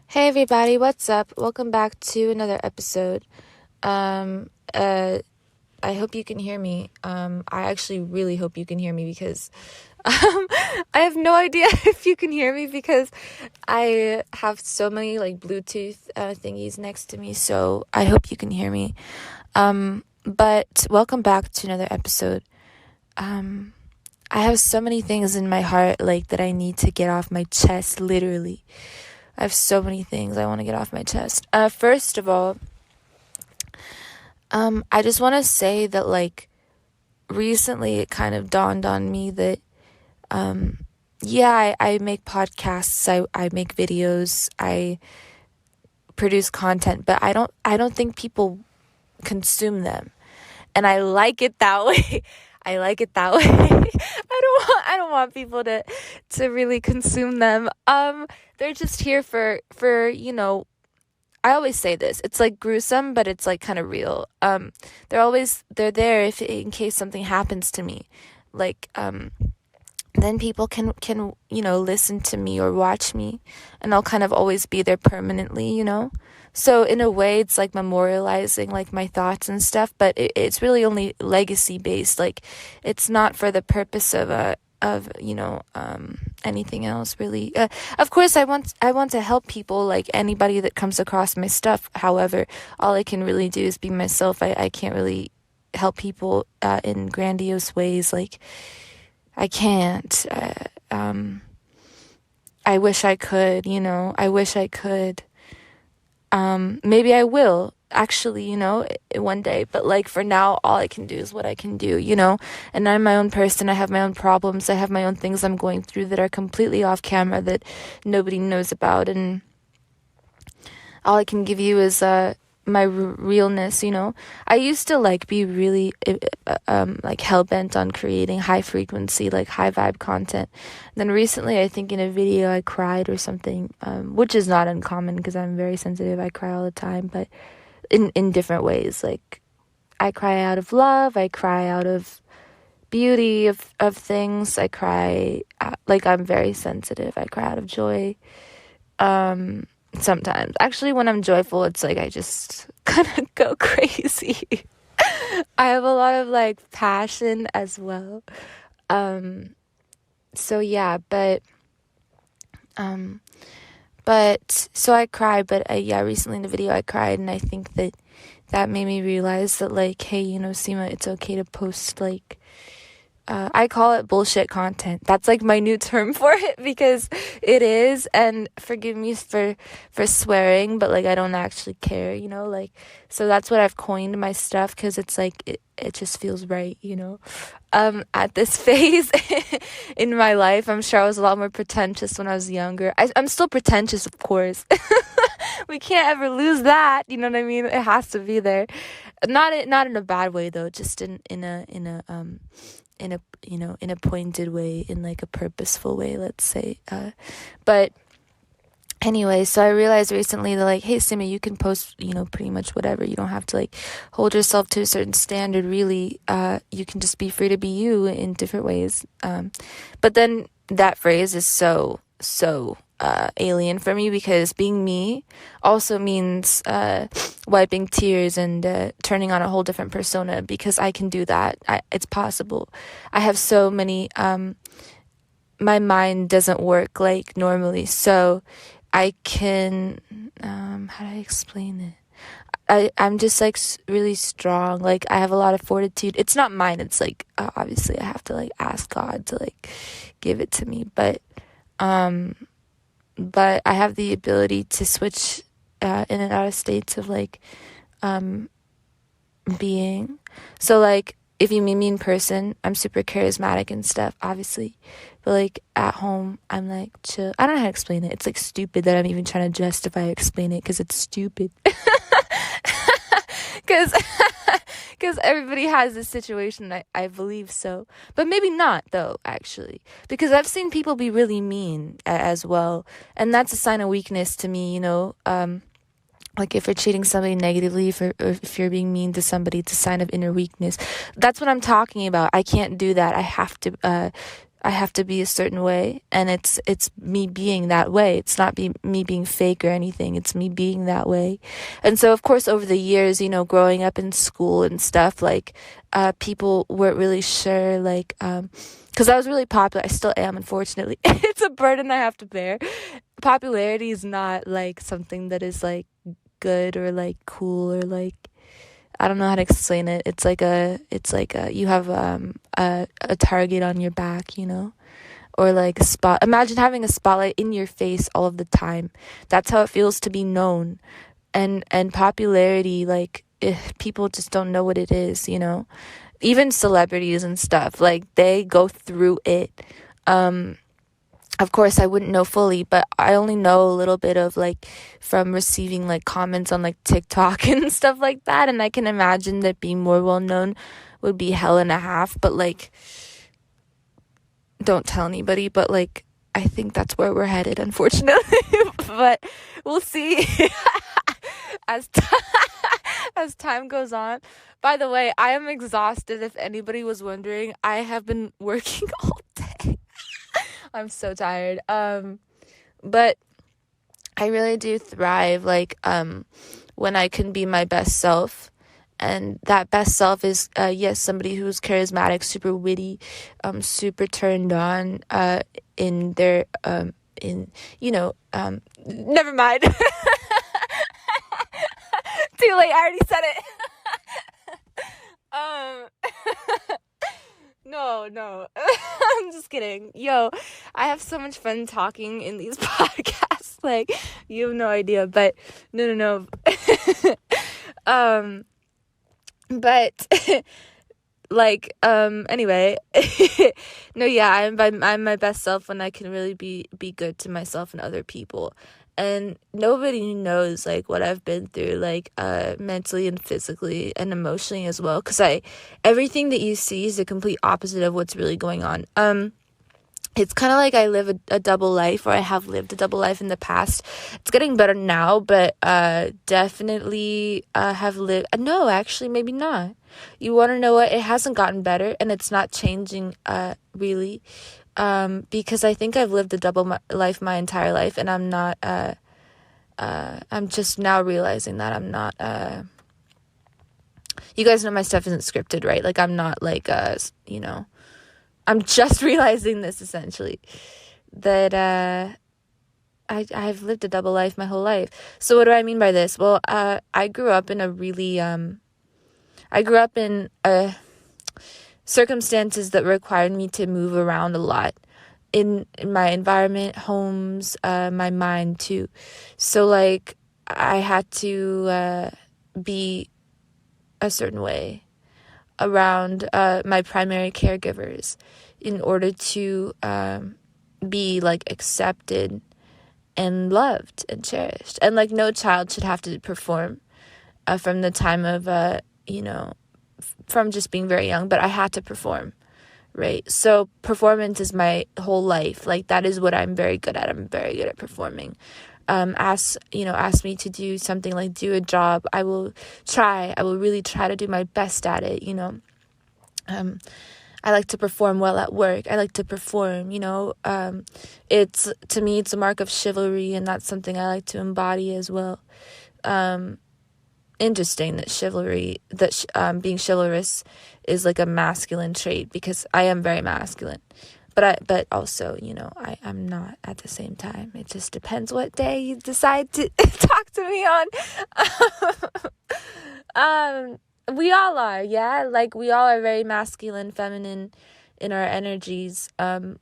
Hey everybody, what's up? Welcome back to another episode. Um, uh, I hope you can hear me. I actually really hope you can hear me because I have no idea if you can hear me because I have so many like Bluetooth thingies next to me, so I hope you can hear me. But welcome back to another episode. I have so many things in my heart like that I need to get off my chest, literally. I have so many things I want to get off my chest. First of all, I just want to say that, like, recently it kind of dawned on me that, I make podcasts, I make videos, I produce content, but I don't think people consume them. And I like it that way. I like it that way. I don't want people to really consume them. They're just here for I always say this. It's like gruesome, but it's like kind of real. They're there if in case something happens to me. Like then people can listen to me or watch me, and I'll kind of always be there permanently. So in a way, it's like memorializing like my thoughts and stuff, but it's really only legacy based. Like it's not for the purpose of anything else really. Of course, I want to help people, like anybody that comes across my stuff. However, all I can really do is be myself. I can't really help people in grandiose ways. Like I can't. I wish I could. I wish I could. Maybe I will actually, one day, but like for now, all I can do is what I can do, and I'm my own person. I have my own problems. I have my own things I'm going through that are completely off camera that nobody knows about. And all I can give you is, my realness. I used to like be really like hell-bent on creating high frequency, like high vibe content. Then recently, I think in a video I cried or something, which is not uncommon because I'm very sensitive. I cry all the time, but in different ways. Like I cry out of love, I cry out of beauty of things. I cry like I'm very sensitive. I cry out of joy. Sometimes. Actually, when I'm joyful, it's like I just kind of go crazy. I have a lot of like passion as well. So yeah, but so I cried, but recently in the video I cried, and I think that made me realize that, like, hey, Seema, it's okay to post like I call it bullshit content. That's like my new term for it because it is. And forgive me for swearing, but like I don't actually care, like, so that's what I've coined my stuff because it's like it just feels right, at this phase in my life. I'm sure I was a lot more pretentious when I was younger. I'm still pretentious, of course. We can't ever lose that, you know what I mean? It has to be there. Not in a bad way though, just in a pointed way, in like a purposeful way, let's say. But anyway, so I realized recently that, like, hey, Seema, you can post, pretty much whatever. You don't have to like hold yourself to a certain standard, really. You can just be free to be you in different ways. But then that phrase is so alien for me because being me also means wiping tears and turning on a whole different persona, because I can do that. It's possible. I have so many my mind doesn't work like normally, so I can how do I explain it? I'm just like really strong. Like I have a lot of fortitude. It's not mine. It's like obviously I have to like ask God to like give it to me, but I have the ability to switch in and out of states of like being. So like if you meet me in person, I'm super charismatic and stuff, obviously. But like at home, I'm like chill. I don't know how to explain it. It's like stupid that I'm even trying to justify explain it because it's stupid. Because everybody has this situation, I believe so. But maybe not, though, actually. Because I've seen people be really mean as well. And that's a sign of weakness to me, like if you're treating somebody negatively, if you're being mean to somebody, it's a sign of inner weakness. That's what I'm talking about. I can't do that. I have to I have to be a certain way, and it's me being that way. It's not me being fake or anything. It's me being that way. And so, of course, over the years, growing up in school and stuff, like, people weren't really sure, like, because I was really popular. I still am, unfortunately. It's a burden I have to bear. Popularity is not, like, something that is, like, good or, like, cool or, like, I don't know how to explain it. It's like you have a target on your back, or like a spot. Imagine having a spotlight in your face all of the time. That's how it feels to be known. And popularity, like, if people just don't know what it is, Even celebrities and stuff, like, they go through it. Of course, I wouldn't know fully, but I only know a little bit of, like, from receiving, like, comments on, like, TikTok and stuff like that, and I can imagine that being more well-known would be hell and a half, but, like, don't tell anybody, but, like, I think that's where we're headed, unfortunately, but we'll see as time goes on. By the way, I am exhausted, if anybody was wondering. I have been working all day. I'm so tired. But I really do thrive, like, when I can be my best self. And that best self is, yes, somebody who's charismatic, super witty, super turned on, in their, never mind. Too late, I already said it. No, I'm just kidding. Yo, I have so much fun talking in these podcasts, like, you have no idea, but no. But, like, anyway, no, yeah, I'm my best self when I can really be good to myself and other people. And nobody knows, like, what I've been through, like, mentally and physically and emotionally as well. Because everything that you see is the complete opposite of what's really going on. It's kind of like I live a double life, or I have lived a double life in the past. It's getting better now, but definitely have lived... No, actually, maybe not. You want to know what? It hasn't gotten better, and it's not changing, really. Because I think I've lived a double life my entire life, and I'm not, I'm just now realizing that I'm not, you guys know my stuff isn't scripted, right? Like, I'm not, like, I'm just realizing this, essentially, that, I've lived a double life my whole life. So what do I mean by this? Well, I grew up in circumstances that required me to move around a lot in my environment, homes, my mind too. So, like, I had to be a certain way around my primary caregivers in order to be, like, accepted and loved and cherished. And, like, no child should have to perform from the time of from just being very young, but I had to perform, right? So performance is my whole life. Like, that is what I'm very good at. I'm very good at performing. Ask me to do something, like do a job. I will really try to do my best at it, I like to perform well at work. I like to perform, it's, to me, it's a mark of chivalry, and that's something I like to embody as well. Interesting that being chivalrous is, like, a masculine trait, because I am very masculine, but also, I'm not at the same time. It just depends what day you decide to talk to me on. We all are, yeah, like, we all are very masculine, feminine in our energies.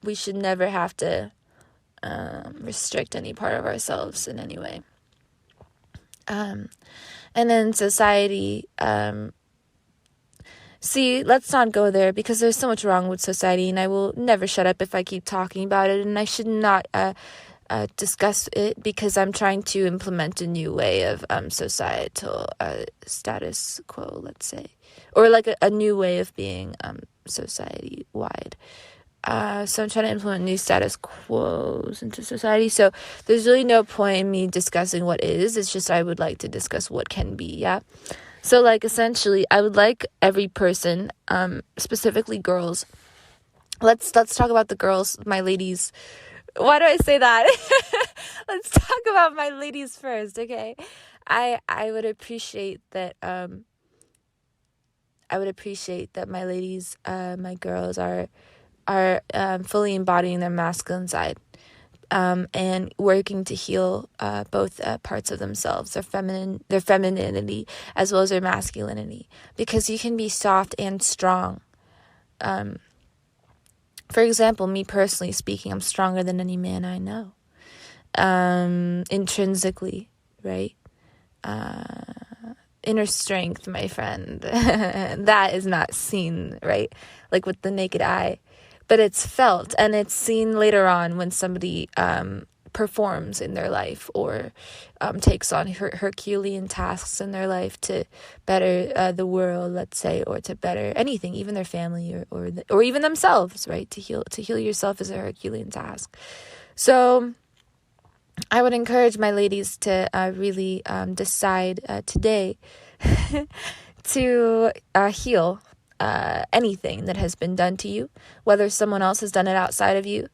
We should never have to restrict any part of ourselves in any way. And then society, let's not go there, because there's so much wrong with society, and I will never shut up if I keep talking about it, and I should not discuss it, because I'm trying to implement a new way of societal status quo, let's say, or like a new way of being society-wide. So I'm trying to implement new status quos into society. So there's really no point in me discussing what is. It's just I would like to discuss what can be, yeah? So, like, essentially, I would like every person, specifically girls, let's talk about the girls, my ladies. Why do I say that? Let's talk about my ladies first, okay? I would appreciate that my ladies, my girls are fully embodying their masculine side, and working to heal both parts of themselves, their femininity as well as their masculinity, because you can be soft and strong. For example, me personally speaking, I'm stronger than any man I know, intrinsically, right? Inner strength, my friend. That is not seen, right? Like with the naked eye, but it's felt, and it's seen later on when somebody performs in their life, or takes on Herculean tasks in their life to better the world, let's say, or to better anything, even their family, or even themselves, right? To heal yourself is a Herculean task. So I would encourage my ladies to really decide today to heal anything that has been done to you, whether someone else has done it outside of you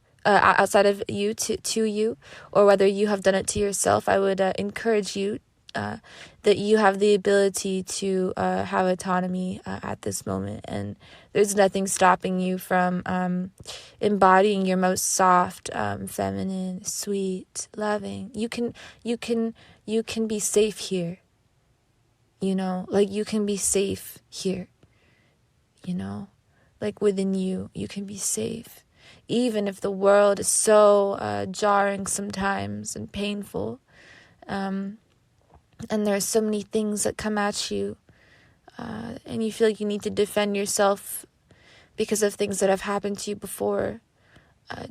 to you, or whether you have done it to yourself. I would encourage you that you have the ability to have autonomy at this moment, and there's nothing stopping you from embodying your most soft, feminine, sweet, loving. You can be safe here. Like you can be safe here. Like within you can be safe, even if the world is so jarring sometimes and painful. And there are so many things that come at you, and you feel like you need to defend yourself because of things that have happened to you before.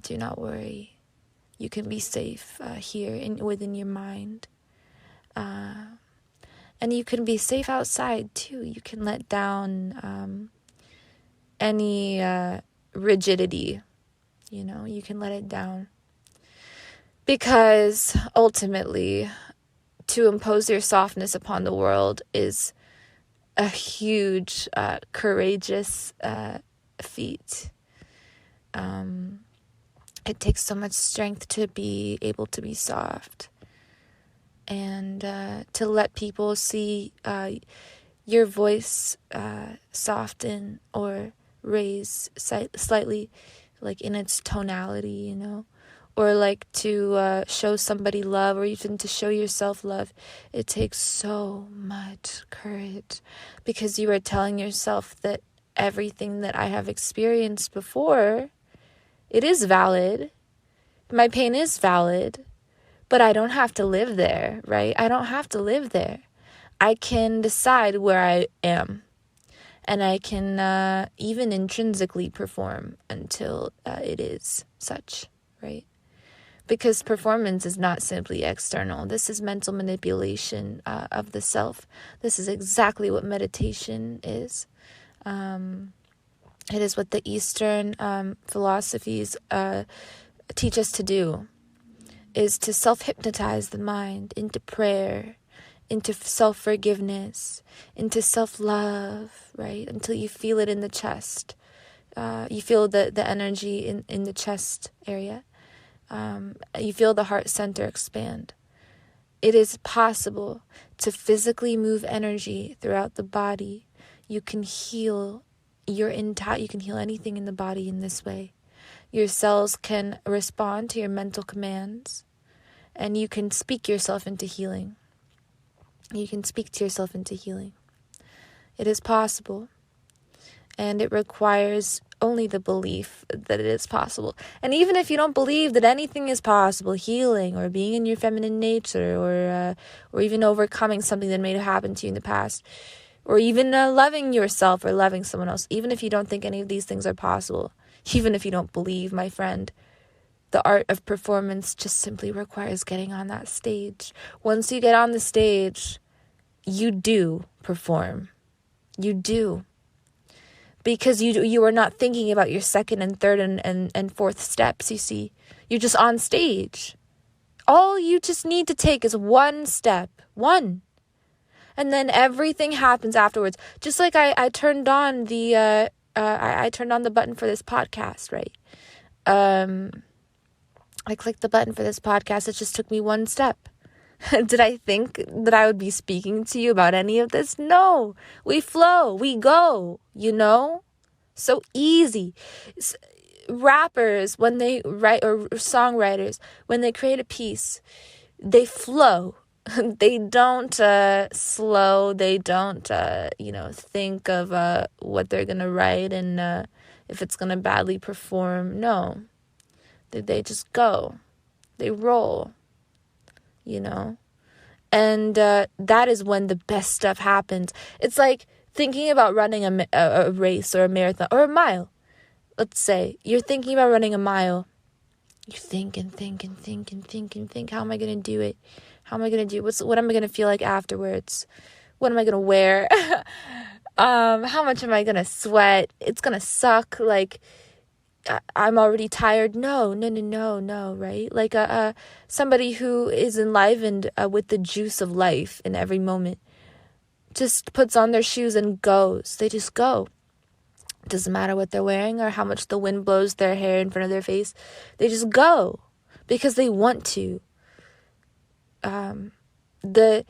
Do not worry. You can be safe here within your mind. And you can be safe outside too. You can let down any rigidity. You can let it down. Because ultimately, to impose your softness upon the world is a huge, courageous feat. It takes so much strength to be able to be soft, and to let people see your voice soften or raise slightly, like in its tonality, or like to show somebody love, or even to show yourself love. It takes so much courage, because you are telling yourself that everything that I have experienced before, it is valid. My pain is valid, but I don't have to live there, right? I don't have to live there. I can decide where I am, and I can even intrinsically perform until it is such, right? Because performance is not simply external. This is mental manipulation of the self. This is exactly what meditation is. It is what the Eastern philosophies teach us to do, is to self-hypnotize the mind into prayer, into self-forgiveness, into self-love, right? Until you feel it in the chest. You feel the energy in the chest area. You feel the heart center expand. It is possible to physically move energy throughout the body. You can heal you can heal anything in the body in this way. Your cells can respond to your mental commands, and you can speak yourself into healing. You can speak to yourself into healing. It is possible, and it requires only the belief that it is possible. And even if you don't believe that anything is possible, healing or being in your feminine nature, or even overcoming something that may have happened to you in the past, or even loving yourself or loving someone else, even if you don't think any of these things are possible, even if you don't believe, my friend, the art of performance just simply requires getting on that stage. Once you get on the stage, you do perform. You do. Because you are not thinking about your second and third and fourth steps, you see. You're just on stage. All you just need to take is one step. One. And then everything happens afterwards. Just like I turned on the I turned on the button for this podcast, right? I clicked the button for this podcast. It just took me one step. Did I think that I would be speaking to you about any of this? No. We flow. We go, So easy. Rappers, when they write, or songwriters, when they create a piece, they flow. They don't slow. They don't, think of what they're going to write and if it's going to badly perform. No. They just go. They roll. And that is when the best stuff happens. It's like thinking about running a race or a marathon or a mile. Let's say you're thinking about running a mile. You think and think and think and think and think. How am I going to do it? How am I going to do it? What am I going to feel like afterwards? What am I going to wear? How much am I going to sweat? It's going to suck. Like, I'm already tired. No, right? Like somebody who is enlivened with the juice of life in every moment just puts on their shoes and goes. They just go. It doesn't matter what they're wearing or how much the wind blows their hair in front of their face. They just go because they want to. The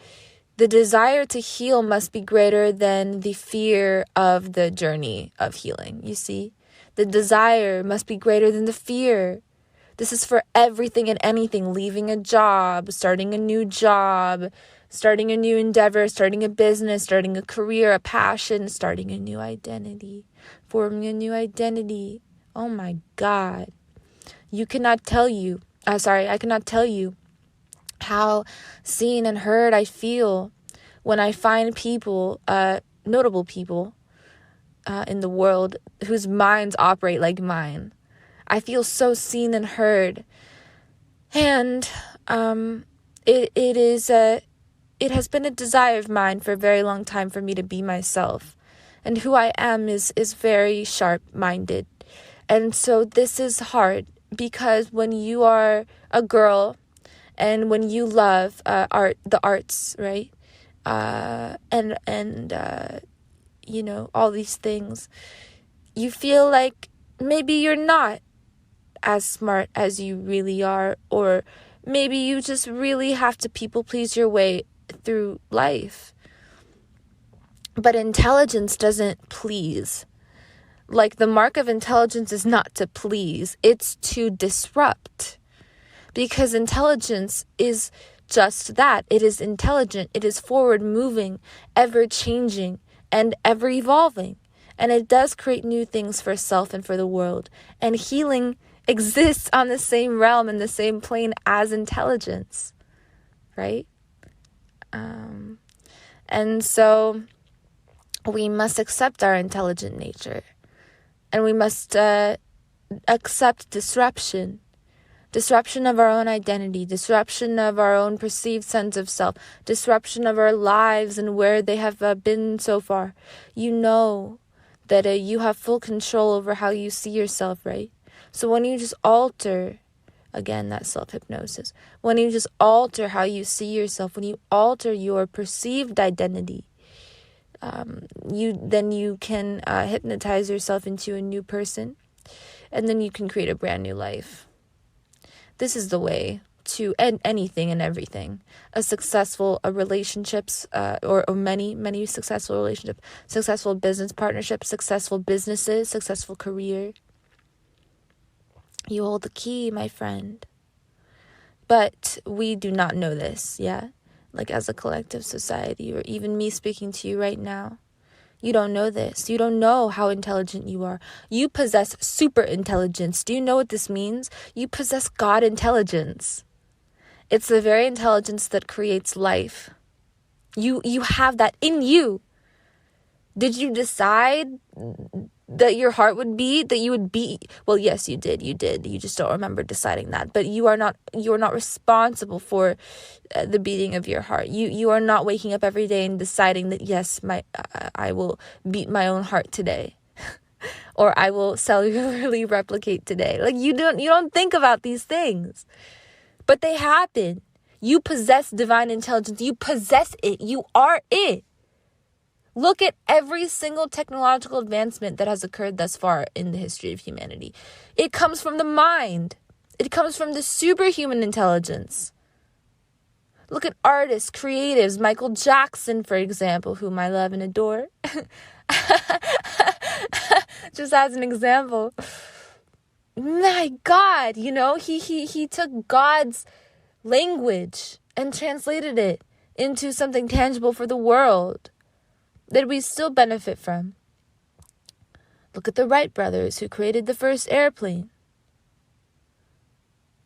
desire to heal must be greater than the fear of the journey of healing, you see? The desire must be greater than the fear. This is for everything and anything. Leaving a job, starting a new job, starting a new endeavor, starting a business, starting a career, a passion, starting a new identity, forming a new identity. Oh my God. I cannot tell you how seen and heard I feel when I find people, notable people, in the world whose minds operate like mine. I feel so seen and heard. And it has been a desire of mine for a very long time for me to be myself. And who I am is very sharp-minded. And so this is hard because when you are a girl and when you love the arts, right? All these things, you feel like maybe you're not as smart as you really are, or maybe you just really have to people please your way through life. But intelligence doesn't please. Like, the mark of intelligence is not to please, it's to disrupt. Because intelligence is just that. It is intelligent, it is forward moving, ever changing, and ever evolving. And it does create new things for self and for the world. And healing exists on the same realm and the same plane as intelligence, right? And so we must accept our intelligent nature. And we must accept disruption of our own identity, disruption of our own perceived sense of self, disruption of our lives and where they have been so far. You know that you have full control over how you see yourself, right? So when you just alter, again, that self-hypnosis, when you just alter how you see yourself, when you alter your perceived identity, you can hypnotize yourself into a new person, and then you can create a brand new life. This is the way to end anything and everything. Relationships, or many successful relationships, successful business partnerships, successful businesses, successful career. You hold the key, my friend. But we do not know this, yeah? Like, as a collective society, or even me speaking to you right now. You don't know this. You don't know how intelligent you are. You possess super intelligence. Do you know what this means? You possess God intelligence. It's the very intelligence that creates life. You have that in you. Did you decide that your heart would beat, that you would be? Well, yes, you did. You just don't remember deciding that. But you are not responsible for the beating of your heart. You are not waking up every day and deciding that, yes, I will beat my own heart today. Or I will cellularly replicate today. Like, you don't think about these things. But they happen. You possess divine intelligence. You possess it. You are it. Look at every single technological advancement that has occurred thus far in the history of humanity. It comes from the mind. It comes from the superhuman intelligence. Look at artists, creatives, Michael Jackson, for example, whom I love and adore. Just as an example. My God, he took God's language and translated it into something tangible for the world that we still benefit from. Look at the Wright brothers who created the first airplane.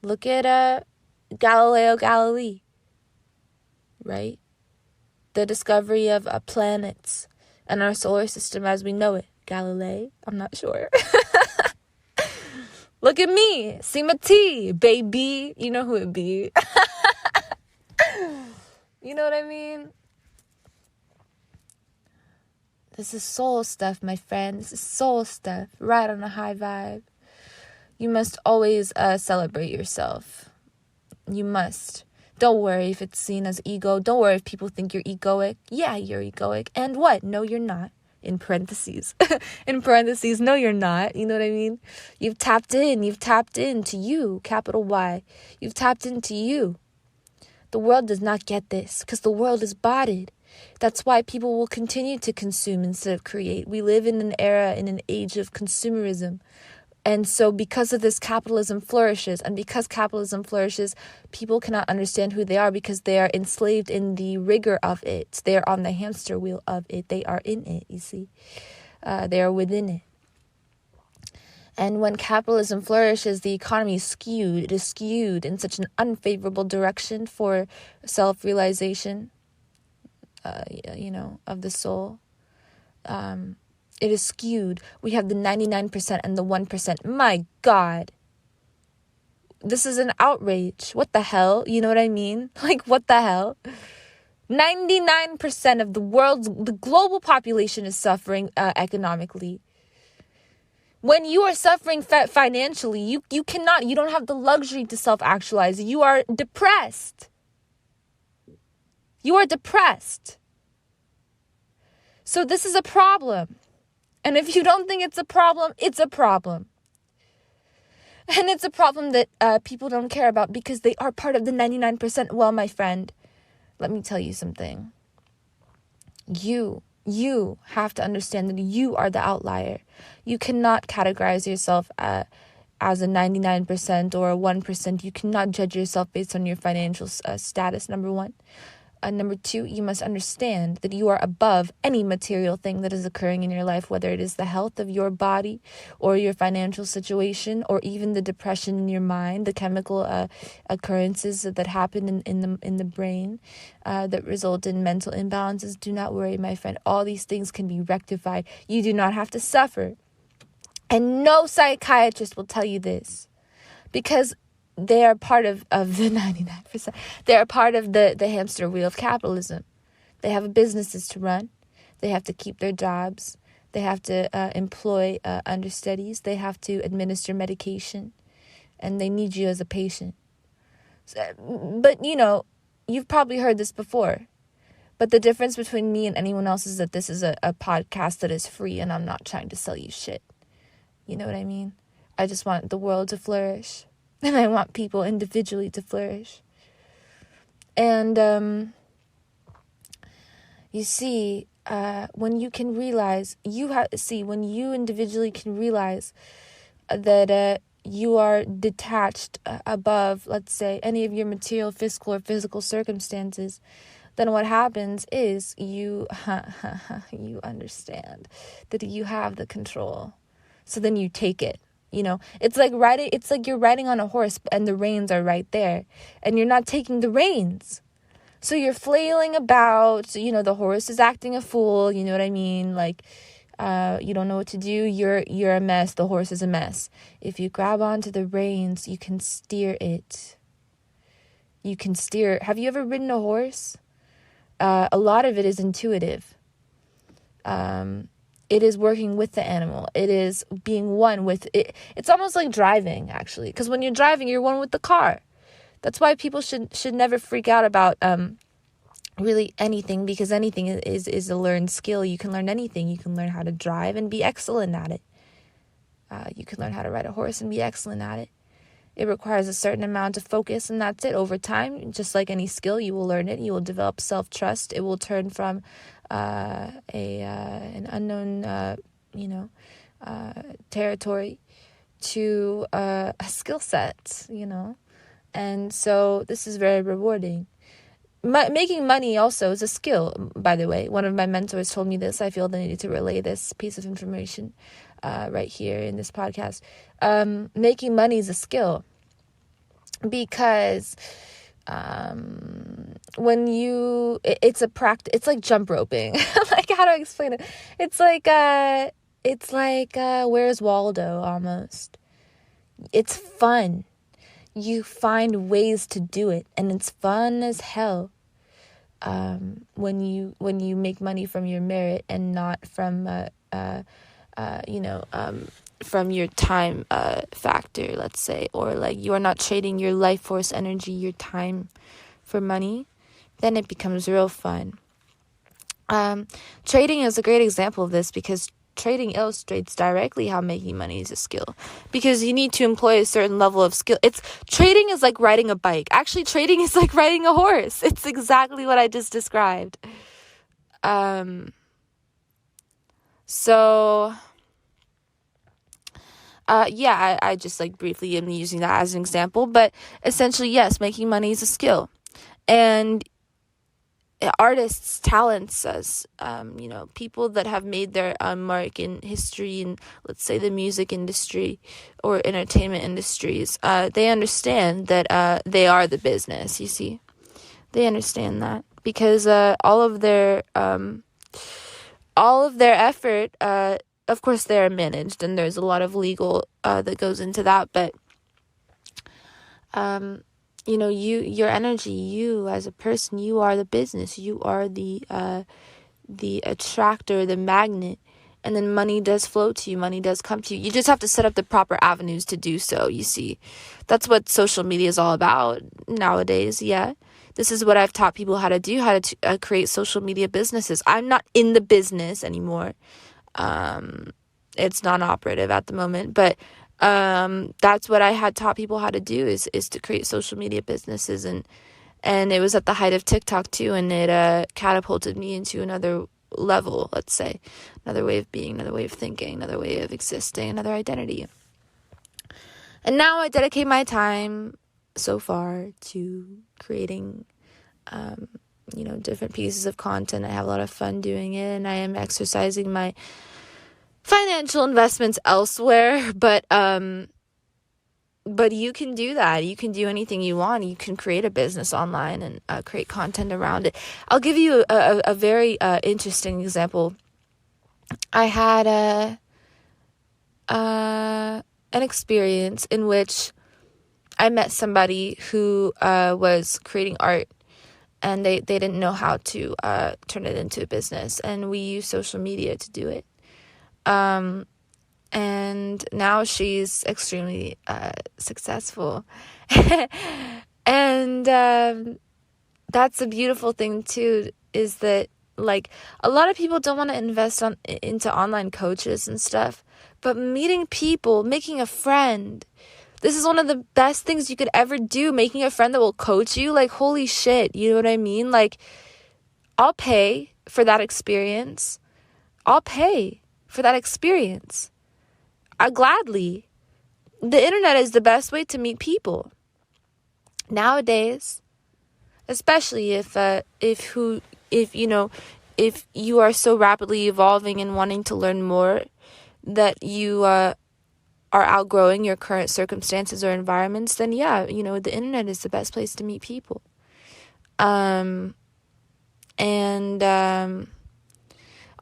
Look at Galileo Galilei, right? The discovery of planets and our solar system as we know it. Galilei, I'm not sure. Look at me, Seema T, baby. You know who it be. You know what I mean? This is soul stuff, my friend. This is soul stuff. Right on a high vibe. You must always celebrate yourself. You must. Don't worry if it's seen as ego. Don't worry if people think you're egoic. Yeah, you're egoic. And what? No, you're not. In parentheses. In parentheses, no, you're not. You know what I mean? You've tapped into you, capital Y. You've tapped into you. The world does not get this because the world is botted. That's why people will continue to consume instead of create. We live in an era, in an age of consumerism. And so because of this, capitalism flourishes. And because capitalism flourishes, people cannot understand who they are because they are enslaved in the rigor of it. They are on the hamster wheel of it. They are in it, you see. They are within it. And when capitalism flourishes, the economy is skewed. It is skewed in such an unfavorable direction for self-realization, of the soul. It is skewed. We have the 99% and the 1%. My God. This is an outrage. What the hell? You know what I mean? Like, what the hell? 99% of the global population is suffering economically. When you are suffering financially, you don't have the luxury to self-actualize. You are depressed. You are depressed. So this is a problem. And if you don't think it's a problem, it's a problem. And it's a problem that people don't care about because they are part of the 99%. Well, my friend, let me tell you something. You have to understand that you are the outlier. You cannot categorize yourself as a 99% or a 1%. You cannot judge yourself based on your financial status, number one. Number two, you must understand that you are above any material thing that is occurring in your life, whether it is the health of your body or your financial situation or even the depression in your mind, the chemical occurrences that happen in the brain that result in mental imbalances. Do not worry, my friend. All these things can be rectified. You do not have to suffer. And no psychiatrist will tell you this because they are part of the 99%. They are part of the hamster wheel of capitalism. They have businesses to run. They have to keep their jobs. They have to employ understudies. They have to administer medication. And they need you as a patient. But, you've probably heard this before. But the difference between me and anyone else is that this is a podcast that is free and I'm not trying to sell you shit. You know what I mean? I just want the world to flourish. And I want people individually to flourish. And you see, when you can realize, when you individually can realize that you are detached above, let's say, any of your material, fiscal, or physical circumstances, then what happens is you understand that you have the control. So then you take it. It's like you're riding on a horse and the reins are right there and you're not taking the reins. So you're flailing about, the horse is acting a fool. You know what I mean? Like, you don't know what to do. You're a mess. The horse is a mess. If you grab onto the reins, you can steer it. You can steer. Have you ever ridden a horse? A lot of it is intuitive. It is working with the animal. It is being one with it. It's almost like driving, actually. Because when you're driving, you're one with the car. That's why people should never freak out about really anything, because anything is a learned skill. You can learn anything. You can learn how to drive and be excellent at it. You can learn how to ride a horse and be excellent at it. It requires a certain amount of focus, and that's it. Over time, just like any skill, you will learn it. You will develop self-trust. It will turn from an unknown, territory to a skill set, And so this is very rewarding. Making money also is a skill, by the way. One of my mentors told me this. I feel the need to relay this piece of information right here in this podcast. Making money is a skill, because it's a practice. It's like jump roping. Like, how do I explain it? It's like Where's Waldo almost. It's fun. You find ways to do it, and it's fun as hell. When you make money from your merit and not from from your time factor, let's say, or like you are not trading your life force energy, your time for money, then it becomes real fun. Trading is a great example of this, because trading illustrates directly how making money is a skill, because you need to employ a certain level of skill. Trading is like riding a bike. Actually, trading is like riding a horse. It's exactly what I just described. I just like briefly am using that as an example, but essentially, yes, making money is a skill. And artists, talents, as people that have made their mark in history, in, let's say, the music industry or entertainment industries, they understand that they are the business. You see, they understand that, because all of their effort, of course, they're managed, and there's a lot of legal that goes into that, but your energy, you as a person, you are the business. You are the attractor, the magnet, and then money does flow to you. Money does come to you. You just have to set up the proper avenues to do so. You see, that's what social media is all about nowadays. Yeah, this is what I've taught people how to do, how to create social media businesses. I'm not in the business anymore. It's non-operative at the moment, but that's what I had taught people how to do, is to create social media businesses, and it was at the height of TikTok too, and it catapulted me into another level, let's say, another way of being, another way of thinking, another way of existing, another identity. And now I dedicate my time so far to creating different pieces of content. I have a lot of fun doing it, and I am exercising my financial investments elsewhere, but you can do that. You can do anything you want. You can create a business online and create content around it. I'll give you a very interesting example. I had an experience in which I met somebody who was creating art, and they didn't know how to turn it into a business, and we used social media to do it. And now she's extremely successful. And that's a beautiful thing too, is that, like, a lot of people don't want to invest into online coaches and stuff, but meeting people, making a friend, this is one of the best things you could ever do. Making a friend that will coach you, like, holy shit, you know what I mean? Like, I'll pay for that experience. Gladly. The internet is the best way to meet people nowadays, especially if you are so rapidly evolving and wanting to learn more that you are outgrowing your current circumstances or environments. Then the internet is the best place to meet people.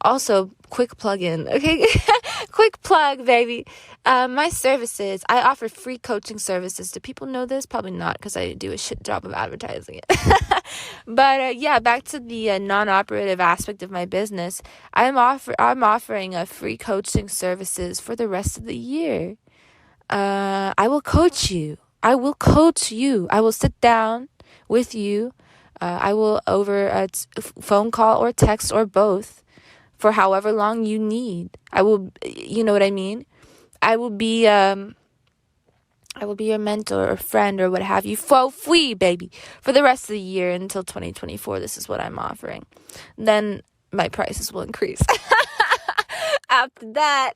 Also, quick plug-in, okay? Quick plug, baby. My services, I offer free coaching services. Do people know this? Probably not, because I do a shit job of advertising it. But back to the non-operative aspect of my business. I'm offering a free coaching services for the rest of the year. I will coach you. I will sit down with you I will over a phone call or text or both for however long you need. I will, you know what I mean? I will be your mentor or friend or what have you for free, baby, for the rest of the year until 2024. This is what I'm offering. Then my prices will increase after that.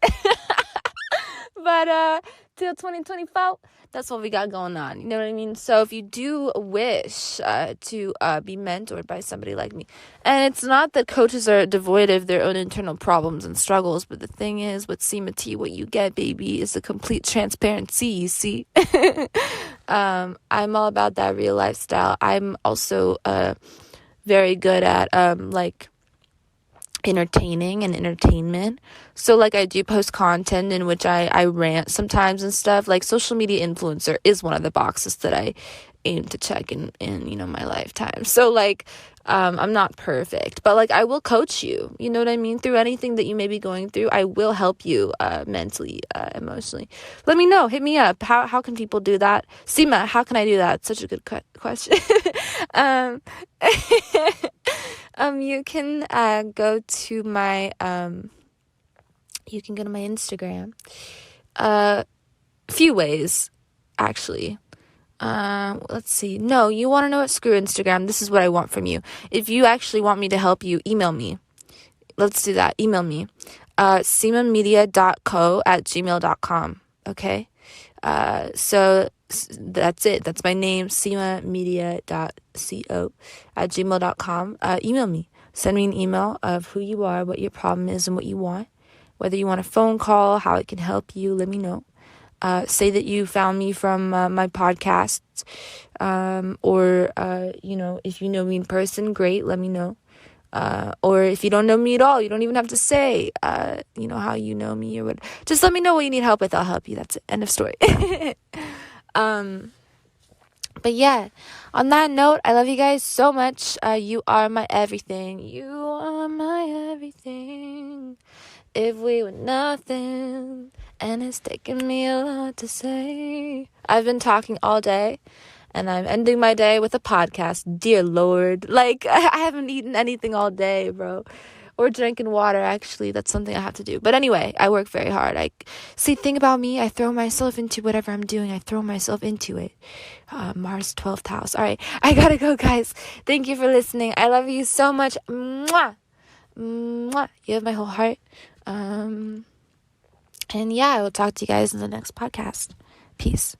But till 2024, that's what we got going on. You know what I mean? So if you do wish to be mentored by somebody like me, and it's not that coaches are devoid of their own internal problems and struggles, but the thing is, with Seema T, what you get, baby, is a complete transparency, you see? I'm all about that real lifestyle. I'm also very good at entertaining and entertainment. So I do post content in which I rant sometimes and stuff. Social media influencer is one of the boxes that I aim to check in my lifetime. So I'm not perfect, but I will coach you, you know what I mean, through anything that you may be going through. I will help you mentally, emotionally. Let me know, hit me up. How can people do that? Seema, how can I do that? Such a good question. You can go to my Instagram. Few ways, actually. Let's see. No, you want to know what? Screw Instagram. This is what I want from you. If you actually want me to help you, email me. Let's do that. Email me. seemamedia.co@gmail.com. Okay? So that's it. That's my name, seemamedia.co@gmail.com. Email me. Send me an email of who you are, what your problem is, and what you want. Whether you want a phone call, how it can help you, let me know. Say that you found me from my podcasts, or if you know me in person, great, let me know. Or if you don't know me at all, you don't even have to say, how you know me or what. Just let me know what you need help with. I'll help you. That's it. End of story. But yeah, on that note, I love you guys so much. You are my everything. You are my everything. If we were nothing, and it's taken me a lot to say. I've been talking all day, and I'm ending my day with a podcast. Dear Lord. I haven't eaten anything all day, bro. Or drinking water, actually. That's something I have to do. But anyway, I work very hard. Thing about me, I throw myself into whatever I'm doing. I throw myself into it. Mars 12th house. All right, I gotta go, guys. Thank you for listening. I love you so much. Mwah! Mwah! You have my whole heart. And yeah, I will talk to you guys in the next podcast. Peace.